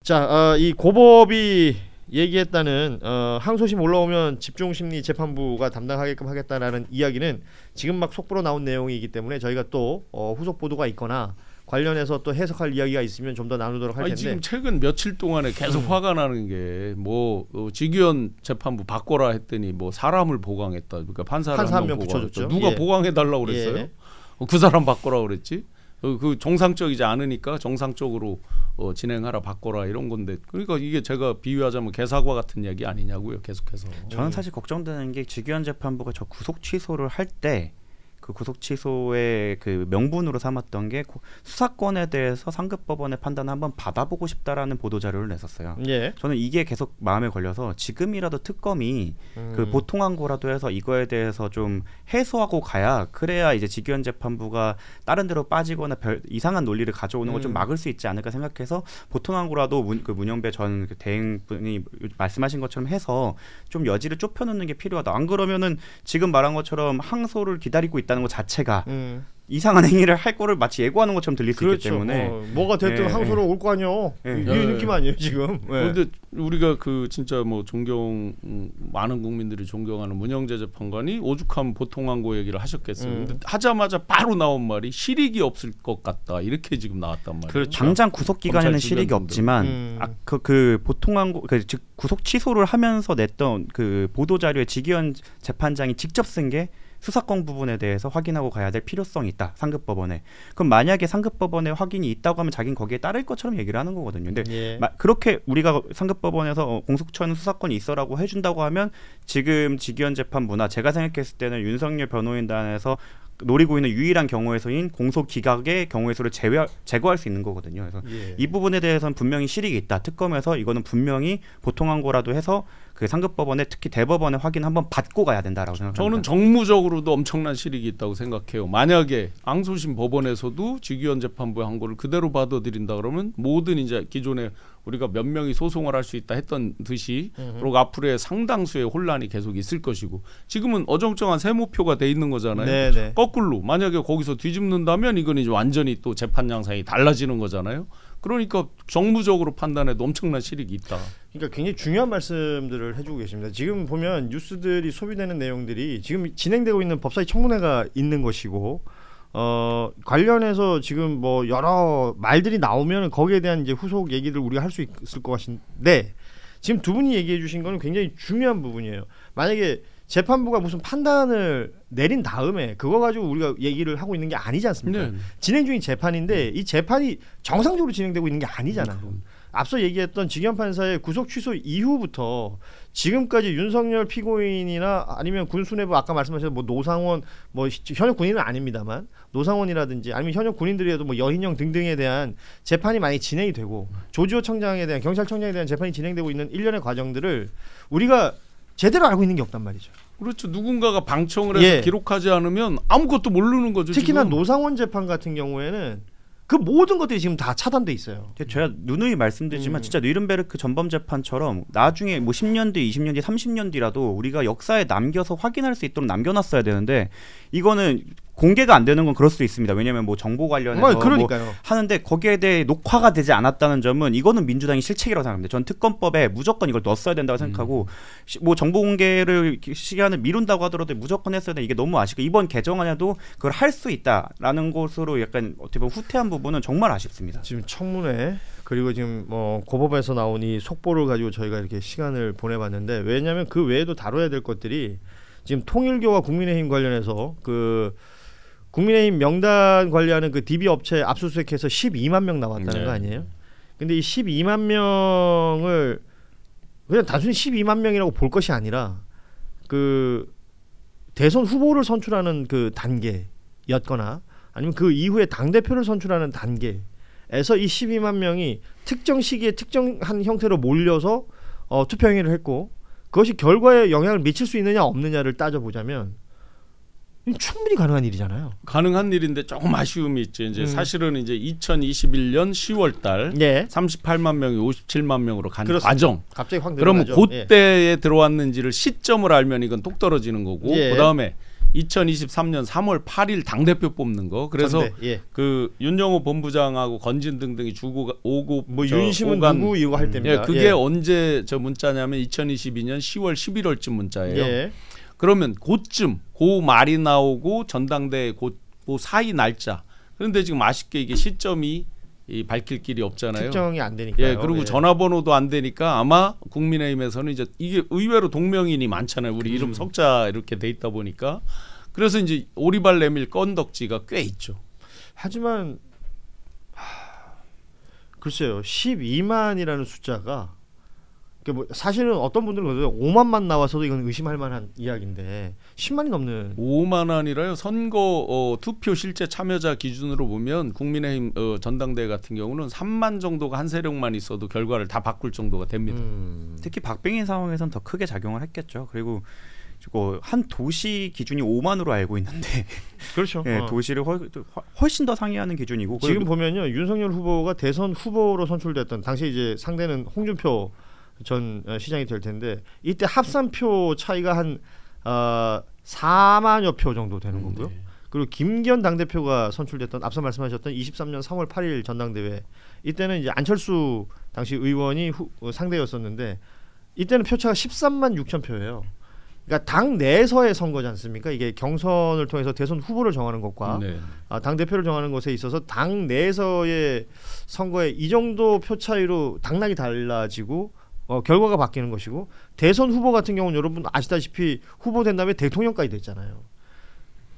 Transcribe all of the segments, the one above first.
자, 이 고법이 얘기했다는 항소심 올라오면 집중심리 재판부가 담당하게끔 하겠다라는 이야기는 지금 막 속보로 나온 내용이기 때문에 저희가 또 후속 보도가 있거나 관련해서 또 해석할 이야기가 있으면 좀 더 나누도록 할 텐데. 지금 최근 며칠 동안에 계속 화가 나는 게 뭐 지기현 재판부 바꿔라 했더니 뭐 사람을 보강했다. 그러니까 판사를 한 명 붙여줬죠. 누가 보강해 달라고 그랬어요? 그 사람 바꿔라 그랬지. 그 정상적이지 않으니까 정상적으로 진행하라 바꿔라 이런 건데, 그러니까 이게 제가 비유하자면 개사과 같은 얘기 아니냐고요. 계속해서 저는 사실 걱정되는 게 지기현 재판부가 저 구속 취소를 할 때 그 구속 취소의 그 명분으로 삼았던 게 수사권에 대해서 상급법원의 판단을 한번 받아보고 싶다라는 보도 자료를 냈었어요. 예. 저는 이게 계속 마음에 걸려서 지금이라도 특검이 그 보통항고라도 해서 이거에 대해서 좀 해소하고 가야, 그래야 이제 지기현 재판부가 다른 데로 빠지거나 별 이상한 논리를 가져오는 걸 좀 막을 수 있지 않을까 생각해서 보통항고라도 문영배 전 그 대행분이 말씀하신 것처럼 해서 좀 여지를 좁혀놓는 게 필요하다. 안 그러면은 지금 말한 것처럼 항소를 기다리고 있다는 것 자체가 이상한 행위를 할 거를 마치 예고하는 것처럼 들릴 수 있기 때문에 뭐가 됐든 항소로 올 거 아니요. 이 느낌 아니에요 지금. 그런데 우리가 그 진짜 뭐 많은 국민들이 존경하는 문영재 재판관이 오죽하면 보통항고 얘기를 하셨겠어요. 근데 하자마자 바로 나온 말이 실익이 없을 것 같다, 이렇게 지금 나왔단 말이에요. 그렇죠. 당장 구속 기간에는 실익이 없지만 그 보통항고 즉 구속 취소를 하면서 냈던 그 보도 자료에 지기현 재판장이 직접 쓴 게 수사권 부분에 대해서 확인하고 가야 될 필요성이 있다, 상급법원에. 그럼 만약에 상급법원에 확인이 있다고 하면 자기는 거기에 따를 것처럼 얘기를 하는 거거든요. 근데 그렇게 우리가 상급법원에서 공수처는 수사권이 있어라고 해준다고 하면 지금 지기현 재판부나 제가 생각했을 때는 윤석열 변호인단에서 노리고 있는 유일한 경우에서인 공소기각의 경우에서를 제거할 수 있는 거거든요. 그래서 이 부분에 대해서는 분명히 실익이 있다. 특검에서 이거는 분명히 보통항고라도 해서 그 상급법원에, 특히 대법원에 확인 한번 받고 가야 된다라고 생각합니다. 저는 정무적으로도 엄청난 실익이 있다고 생각해요. 만약에 항소심 법원에서도 지기현 재판부의 항고를 그대로 받아들인다 그러면 모든 이제 기존에 우리가 몇 명이 소송을 할 수 있다 했던 듯이 그리고 앞으로의 상당수의 혼란이 계속 있을 것이고, 지금은 어정쩡한 세모표가 돼 있는 거잖아요. 네네. 거꾸로 만약에 거기서 뒤집는다면 이건 이제 완전히 또 재판 양상이 달라지는 거잖아요. 그러니까 정무적으로 판단해도 엄청난 실익이 있다. 그러니까 굉장히 중요한 말씀들을 해주고 계십니다. 지금 보면 뉴스들이 소비되는 내용들이 지금 진행되고 있는 법사위 청문회가 있는 것이고, 관련해서 지금 뭐 여러 말들이 나오면 거기에 대한 이제 후속 얘기를 우리가 할 수 있을 것 같은데, 지금 두 분이 얘기해 주신 거는 굉장히 중요한 부분이에요. 만약에 재판부가 무슨 판단을 내린 다음에 그거 가지고 우리가 얘기를 하고 있는 게 아니지 않습니까? 진행 중인 재판인데 이 재판이 정상적으로 진행되고 있는 게 아니잖아요. 앞서 얘기했던 지기현 판사의 구속 취소 이후부터 지금까지 윤석열 피고인이나 아니면 군수뇌부, 아까 말씀하신 뭐 노상원, 뭐 현역 군인은 아닙니다만 노상원이라든지 아니면 현역 군인들이라도 뭐 여인형 등등에 대한 재판이 많이 진행이 되고, 조지호 청장에 대한, 경찰청장에 대한 재판이 진행되고 있는 일련의 과정들을 우리가 제대로 알고 있는 게 없단 말이죠. 그렇죠. 누군가가 방청을 해서 기록하지 않으면 아무것도 모르는 거죠. 특히나 지금. 노상원 재판 같은 경우에는 그 모든 것들이 지금 다 차단돼 있어요. 제가 누누이 말씀드리지만 진짜 뉘른베르크 전범 재판처럼 나중에 뭐 10년 뒤, 20년 뒤, 30년 뒤라도 우리가 역사에 남겨서 확인할 수 있도록 남겨놨어야 되는데, 이거는 공개가 안 되는 건 그럴 수도 있습니다. 왜냐하면 뭐 정보 관련해서 뭐 하는데 거기에 대해 녹화가 되지 않았다는 점은 이거는 민주당이 실책이라고 생각합니다. 전 특검법에 무조건 이걸 넣었어야 된다고 생각하고, 뭐 정보 공개를 시간을 미룬다고 하더라도 무조건 했어야 돼. 이게 너무 아쉽고, 이번 개정안에도 그걸 할 수 있다라는 것으로 약간 어떻게 보면 후퇴한 부분은 정말 아쉽습니다. 지금 청문회 그리고 지금 뭐 고법에서 나온 이 속보를 가지고 저희가 이렇게 시간을 보내봤는데, 왜냐하면 그 외에도 다뤄야 될 것들이 지금 통일교와 국민의힘 관련해서 그 국민의힘 명단 관리하는 그 DB 업체 압수수색해서 12만 명 나왔다는 거 아니에요? 근데 이 12만 명을 그냥 단순히 12만 명이라고 볼 것이 아니라 그 대선 후보를 선출하는 그 단계였거나 아니면 그 이후에 당대표를 선출하는 단계에서 이 12만 명이 특정 시기에 특정한 형태로 몰려서 투표 행위를 했고, 그것이 결과에 영향을 미칠 수 있느냐 없느냐를 따져보자면 충분히 가능한 일이잖아요. 가능한 일인데 조금 아쉬움이 있죠. 이제 사실은 이제 2021년 10월달 38만 명이 57만 명으로 간 과정. 갑자기 확 그러면 그때에 들어왔는지를 시점을 알면 이건 똑 떨어지는 거고, 그다음에 2023년 3월 8일 당 대표 뽑는 거. 그래서 예. 그 윤영호 본부장하고 건진 등등이 주고 오고 뭐 윤심은 누구 이거 할 때입니다. 예, 그게 언제 저 문자냐면 2022년 10월 11월쯤 문자예요. 예. 그러면 그쯤 그 말이 나오고 전당대회 그 사이 날짜. 그런데 지금 아쉽게 이게 시점이 밝힐 길이 없잖아요. 특정이 안 되니까요. 예, 그리고 전화번호도 안 되니까 아마 국민의힘에서는 이제 이게 의외로 동명인이 많잖아요. 우리 이름 석자 이렇게 돼 있다 보니까 그래서 이제 오리발 내밀 건덕지가 꽤 있죠. 하지만 글쎄요, 12만이라는 숫자가 뭐 사실은 어떤 분들은 그래요. 5만만 나와서도 이건 의심할 만한 이야기인데 10만이 넘는 5만 아니라요. 선거 투표 실제 참여자 기준으로 보면 국민의힘 전당대회 같은 경우는 3만 정도가 한 세력만 있어도 결과를 다 바꿀 정도가 됩니다. 특히 박빙인 상황에선 더 크게 작용을 했겠죠. 그리고 한 도시 기준이 5만으로 알고 있는데 그렇죠. 네, 도시를 훨씬 더 상회하는 기준이고 지금 보면요, 윤석열 후보가 대선 후보로 선출됐던 당시 이제 상대는 홍준표 전 시장이 될 텐데 이때 합산표 차이가 한 4만여 표 정도 되는 거고요. 그리고 김기현 당대표가 선출됐던 앞서 말씀하셨던 23년 3월 8일 전당대회 이때는 이제 안철수 당시 의원이 상대였었는데 이때는 표차가 13만 6천 표예요. 그러니까 당 내에서의 선거지 않습니까? 이게 경선을 통해서 대선 후보를 정하는 것과 당 대표를 정하는 것에 있어서 당 내에서의 선거에 이 정도 표 차이로 당락이 달라지고 결과가 바뀌는 것이고 대선 후보 같은 경우는 여러분 아시다시피 후보 된 다음에 대통령까지 됐잖아요.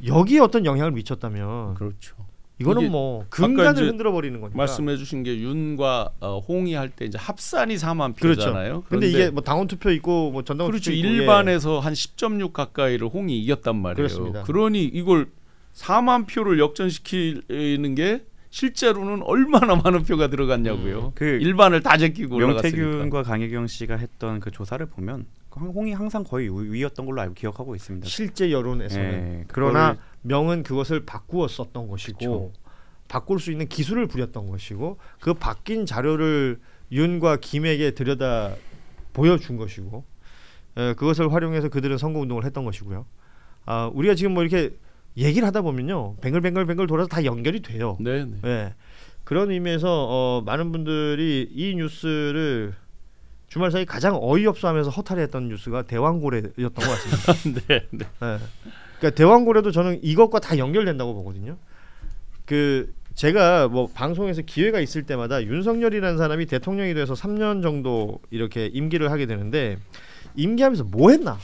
여기에 어떤 영향을 미쳤다면 그렇죠. 이거는 뭐 근간을 흔들어 버리는 거니까. 말씀해주신 게 윤과 홍이 할 때 이제 합산이 4만 표잖아요. 그렇죠. 근데 이게 뭐 당원 투표 있고 뭐 전당원 그렇죠. 투표 있고 일반에서 한 10.6 가까이를 홍이 이겼단 말이에요. 그렇습니다. 그러니 이걸 4만 표를 역전시키는 게 실제로는 얼마나 많은 표가 들어갔냐고요. 일반을 다 제끼고 올라갔으니까. 명태균과 강혜경 씨가 했던 그 조사를 보면 홍이 항상 거의 위였던 걸로 기억하고 있습니다. 실제 여론에서는. 그러나 명은 그것을 바꾸었었던 것이고 그쵸. 바꿀 수 있는 기술을 부렸던 것이고 그 바뀐 자료를 윤과 김에게 들여다 보여준 것이고 그것을 활용해서 그들은 선거운동을 했던 것이고요. 우리가 지금 뭐 이렇게 얘기를 하다 보면요, 뱅글뱅글 돌아서 다 연결이 돼요. 네. 그런 의미에서 많은 분들이 이 뉴스를 주말 사이 가장 어이없어하면서 허탈해했던 뉴스가 대왕고래였던 것 같습니다. 네. 그러니까 대왕고래도 저는 이것과 다 연결된다고 보거든요. 제가 뭐 방송에서 기회가 있을 때마다 윤석열이라는 사람이 대통령이 돼서 3년 정도 이렇게 임기를 하게 되는데 임기하면서 뭐 했나?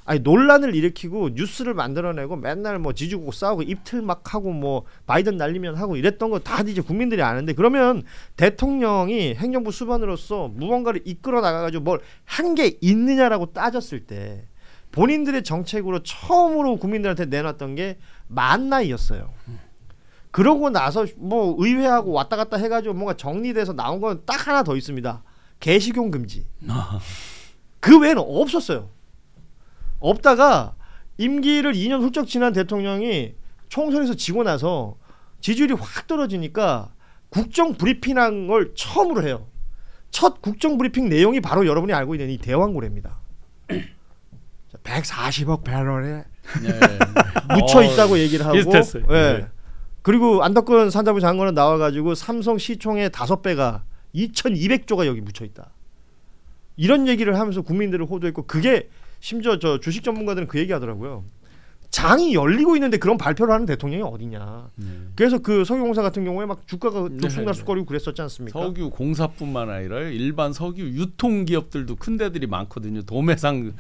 아니 논란을 일으키고 뉴스를 만들어내고 맨날 뭐 지지고 싸우고 입틀 막 하고 뭐 바이든 날리면 하고 이랬던 거 다 이제 국민들이 아는데 그러면 대통령이 행정부 수반으로서 무언가를 이끌어 나가가지고 뭘 한 게 있느냐라고 따졌을 때 본인들의 정책으로 처음으로 국민들한테 내놨던 게 만나이였어요. 그러고 나서 뭐 의회하고 왔다 갔다 해가지고 뭔가 정리돼서 나온 건 딱 하나 더 있습니다. 개식용 금지. 그 외에는 없었어요. 없다가 임기를 2년 훌쩍 지난 대통령이 총선에서 지고 나서 지지율이 확 떨어지니까 국정 브리핑한 걸 처음으로 해요. 첫 국정 브리핑 내용이 바로 여러분이 알고 있는 이 대왕고래입니다. 140억 배럴에 묻혀 있다고 얘기를 하고 비슷했어요. 그리고 안덕근 산자부 장관은 나와가지고 삼성 시총의 5배가 2,200조가 여기 묻혀 있다. 이런 얘기를 하면서 국민들을 호도했고 그게 심지어 저 주식 전문가들은 그 얘기하더라고요. 장이 열리고 있는데 그런 발표를 하는 대통령이 어디냐. 그래서 그 석유공사 같은 경우에 막 주가가 들쑥날쑥거리고 그랬었지 않습니까? 석유공사뿐만 아니라 일반 석유 유통기업들도 큰 데들이 많거든요. 도매상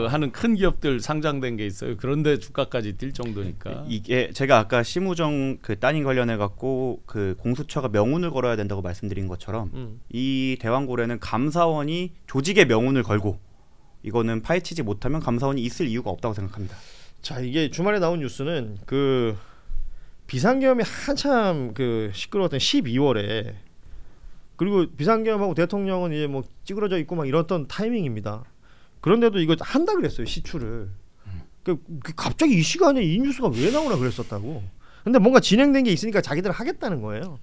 하는 큰 기업들 상장된 게 있어요. 그런데 주가까지 뛸 정도니까. 이게 제가 아까 심우정 그 따님 관련해 갖고 그 공수처가 명운을 걸어야 된다고 말씀드린 것처럼 이 대왕고래는 감사원이 조직의 명운을 걸고 이거는 파헤치지 못하면 감사원이 있을 이유가 없다고 생각합니다. 자, 이게 주말에 나온 뉴스는 그 비상계엄이 한참 그 시끄러웠던 12월에 그리고 비상계엄하고 대통령은 이제 뭐 찌그러져 있고 막 이랬던 타이밍입니다. 그런데도 이거 한다 그랬어요, 시추를. 갑자기 이 시간에 이 뉴스가 왜 나오나 그랬었다고. 근데 뭔가 진행된 게 있으니까 자기들 하겠다는 거예요.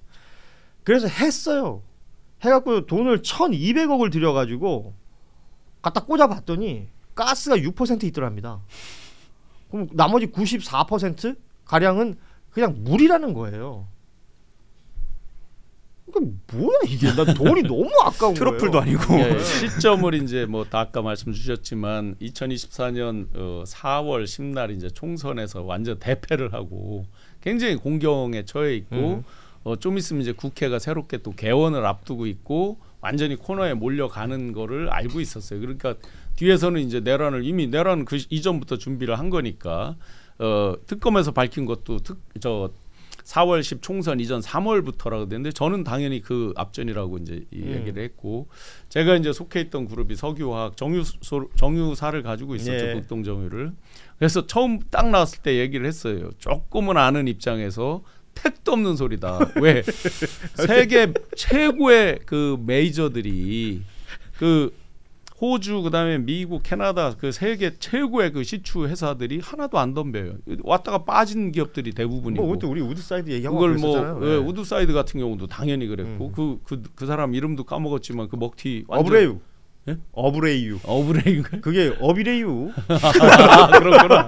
그래서 했어요. 해갖고 돈을 1,200억을 들여가지고 갖다 꽂아봤더니 가스가 6% 있더랍니다. 그럼 나머지 94% 가량은 그냥 물이라는 거예요. 그러니까 뭐야 이게? 난 돈이 너무 아까운 트러플도 거예요. 아니고. 예, 시점을 이제 뭐 아까 말씀 주셨지만 2024년 4월 10날 이제 총선에서 완전 대패를 하고 굉장히 공경에 처해 있고 좀 있으면 이제 국회가 새롭게 또 개원을 앞두고 있고 완전히 코너에 몰려가는 거를 알고 있었어요. 그러니까 뒤에서는 이제 내란은 그 이전부터 준비를 한 거니까 특검에서 밝힌 것도 4월 10 총선 이전 3월부터라고 되는데 저는 당연히 그 앞전이라고 이제 얘기를 했고 제가 이제 속해 있던 그룹이 석유화학 정유사를 가지고 있었죠. 예. 극동정유를. 그래서 처음 딱 나왔을 때 얘기를 했어요. 조금은 아는 입장에서 택도 없는 소리다. 왜 세계 최고의 그 메이저들이 그 호주 그다음에 미국, 캐나다 그 세계 최고의 그 시추 회사들이 하나도 안 덤벼요. 왔다가 빠진 기업들이 대부분이고. 뭐 그것도 우리 우드사이드 얘기하고 그걸 그랬었잖아요. 뭐 우드사이드 같은 경우도 당연히 그랬고 그 사람 이름도 까먹었지만 그 먹튀 어브레유. 예? 어브레유. 어브레이가 그게 어비레유. 그렇구나.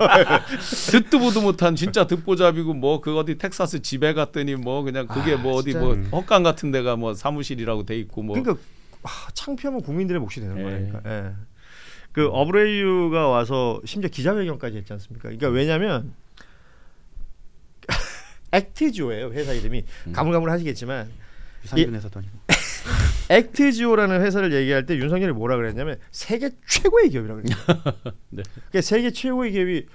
듣도 보도 못한 진짜 듣보잡이고 뭐 그 어디 텍사스 집에 갔더니 뭐 그냥 그게 뭐 어디 진짜. 뭐 헛간 같은 데가 뭐 사무실이라고 돼 있고 뭐 그러니까 창피하면 국민들의 몫이 되는 예. 거니까. 예. 그 어브레이유가 와서 심지어 기자회견까지 했지 않습니까? 그러니까 왜냐하면 액트지오예요 회사 이름이. 가물가물하시겠지만 유산균 회사도 아니고. 액트지오라는 회사를 얘기할 때 윤석열이 뭐라 그랬냐면 세계 최고의 기업이라고 그랬어요. 네. 그러니까 세계 최고의 기업이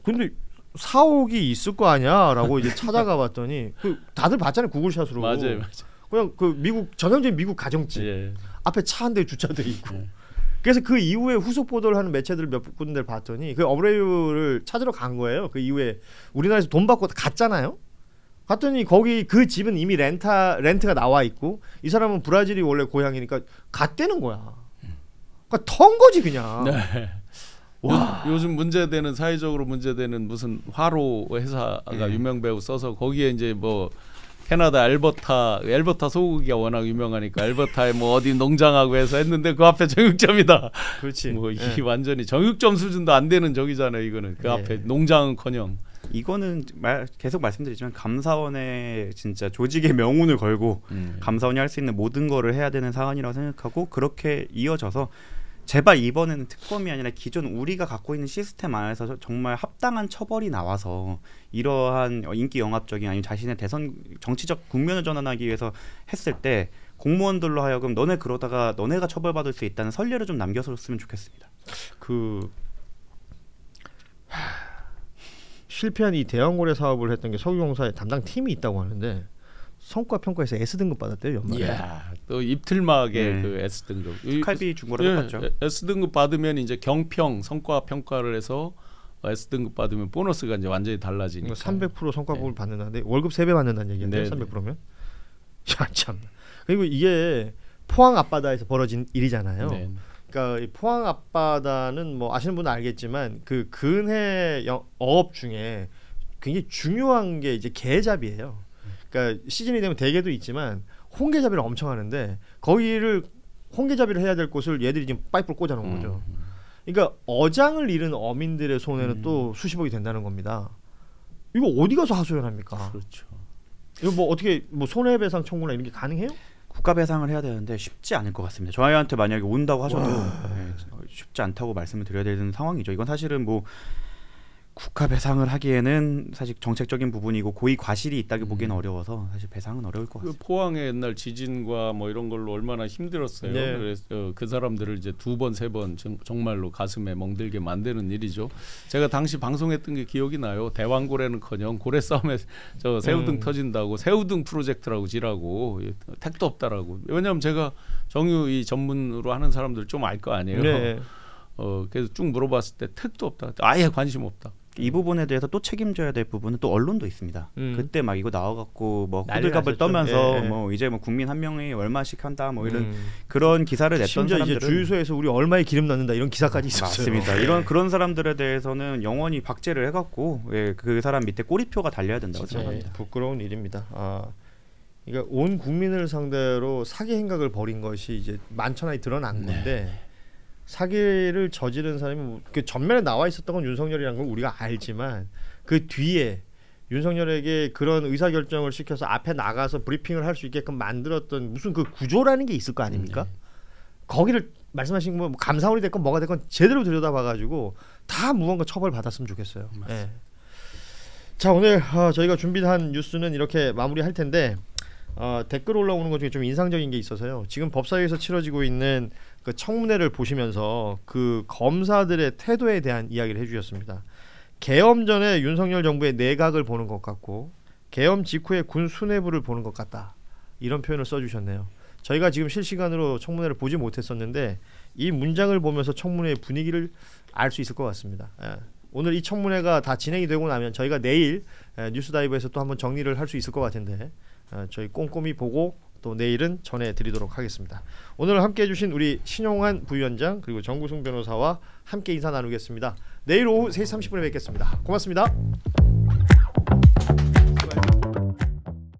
근데 사옥이 있을 거 아니야라고 이제 찾아가 봤더니 그 다들 봤잖아요 구글샷으로. 맞아요. 그냥 그 미국 전형적인 미국 가정집 예. 앞에 차 한 대 주차돼 있고. 예. 그래서 그 이후에 후속 보도를 하는 매체들 몇 군데를 봤더니 그 어브레이유를 찾으러 간 거예요. 그 이후에 우리나라에서 돈 받고 갔잖아요. 갔더니 거기 그 집은 이미 렌트가 나와 있고 이 사람은 브라질이 원래 고향이니까 갔대는 거야. 그러니까 턴 거지 그냥. 네. 와. 요즘 문제되는 사회적으로 문제되는 무슨 화로 회사가 유명 배우 써서 거기에 이제 뭐 캐나다 알버타 소고기가 워낙 유명하니까 알버타에 뭐 어디 농장하고 해서 했는데 그 앞에 정육점이다. 그렇지. 뭐 이게 완전히 정육점 수준도 안 되는 저기잖아요. 이거는 그 앞에 농장은커녕. 이거는 계속 말씀드리지만 감사원에 진짜 조직의 명운을 걸고 감사원이 할 수 있는 모든 거를 해야 되는 사안이라고 생각하고 그렇게 이어져서 제발 이번에는 특검이 아니라 기존 우리가 갖고 있는 시스템 안에서 정말 합당한 처벌이 나와서 이러한 인기 영합적인 아니면 자신의 대선 정치적 국면을 전환하기 위해서 했을 때 공무원들로 하여금 너네 그러다가 너네가 처벌받을 수 있다는 선례를 좀 남겨줬으면 좋겠습니다. 실패한 이 대왕고래 사업을 했던 게 석유공사의 담당 팀이 있다고 하는데 성과 평가에서 S등급 받았대요 연말에. 이야, 또 입틀막의 그 S등급. 칼비 준 거랑 똑같죠. S등급 받으면 이제 경평 성과 평가를 해서 S등급 받으면 보너스가 이제 완전히 달라지니까. 300% 성과급을 받는다는데 월급 3배 받는다는 얘기인데 300%면. 야 참. 그리고 이게 포항 앞바다에서 벌어진 일이잖아요. 네. 그러니까 이 포항 앞바다는 뭐 아시는 분은 알겠지만 그 근해 어업 중에 굉장히 중요한 게 이제 게잡이에요. 그러니까 시즌이 되면 대게도 있지만 홍게잡이를 엄청 하는데 거기를 홍게잡이를 해야 될 곳을 얘들이 지금 파이프를 꽂아놓은 거죠. 그러니까 어장을 잃은 어민들의 손해는 또 수십억이 된다는 겁니다. 이거 어디 가서 하소연합니까? 그렇죠. 이거 뭐 어떻게 뭐 손해배상 청구나 이런 게 가능해요? 국가 배상을 해야 되는데 쉽지 않을 것 같습니다. 저희한테 만약에 온다고 하셔도 쉽지 않다고 말씀을 드려야 되는 상황이죠. 이건 사실은 뭐 국가 배상을 하기에는 사실 정책적인 부분이고 고의 과실이 있다고 보기는 어려워서 사실 배상은 어려울 것 같습니다. 포항의 옛날 지진과 뭐 이런 걸로 얼마나 힘들었어요. 네. 그래서 그 사람들을 이제 2번, 3번 정말로 가슴에 멍들게 만드는 일이죠. 제가 당시 방송했던 게 기억이 나요. 대왕고래는커녕 고래 싸움에 저 새우등 터진다고 새우등 프로젝트라고 지라고 택도 없다라고. 왜냐하면 제가 정유 이 전문으로 하는 사람들 좀 알 거 아니에요. 네. 그래서 쭉 물어봤을 때 택도 없다. 아예 관심 없다. 이 부분에 대해서 또 책임져야 될 부분은 또 언론도 있습니다. 그때 막 이거 나와갖고 뭐 난리 호들갑을 났었죠. 떠면서 예. 뭐 이제 뭐 국민 한 명이 얼마씩 한다 뭐 이런 그런 기사를 냈던 심지어 사람들은 이제 주유소에서 우리 얼마에 기름 넣는다 이런 기사까지 있었어요. 맞습니다. 이런 그런 사람들에 대해서는 영원히 박제를 해갖고 그 사람 밑에 꼬리표가 달려야 된다고 생각합니다. 부끄러운 일입니다. 그러니까 온 국민을 상대로 사기 행각을 벌인 것이 이제 만천하에 드러난 건데 사기를 저지른 사람이 그 전면에 나와 있었던 건 윤석열이라는 걸 우리가 알지만 그 뒤에 윤석열에게 그런 의사결정을 시켜서 앞에 나가서 브리핑을 할 수 있게끔 만들었던 무슨 그 구조라는 게 있을 거 아닙니까? 거기를 말씀하신 뭐 감사원이 됐건 뭐가 됐건 제대로 들여다봐가지고 다 무언가 처벌 받았으면 좋겠어요. 네. 자 오늘 저희가 준비한 뉴스는 이렇게 마무리할 텐데 댓글 올라오는 것 중에 좀 인상적인 게 있어서요. 지금 법사위에서 치러지고 있는 그 청문회를 보시면서 그 검사들의 태도에 대한 이야기를 해주셨습니다. 계엄 전에 윤석열 정부의 내각을 보는 것 같고 계엄 직후에 군 수뇌부를 보는 것 같다. 이런 표현을 써주셨네요. 저희가 지금 실시간으로 청문회를 보지 못했었는데 이 문장을 보면서 청문회의 분위기를 알 수 있을 것 같습니다. 오늘 이 청문회가 다 진행이 되고 나면 저희가 내일 뉴스다이브에서 또 한번 정리를 할 수 있을 것 같은데 저희 꼼꼼히 보고 또 내일은 전해드리도록 하겠습니다. 오늘 함께해 주신 우리 신용환 부위원장 그리고 정구승 변호사와 함께 인사 나누겠습니다. 내일 오후 3시 30분에 뵙겠습니다. 고맙습니다.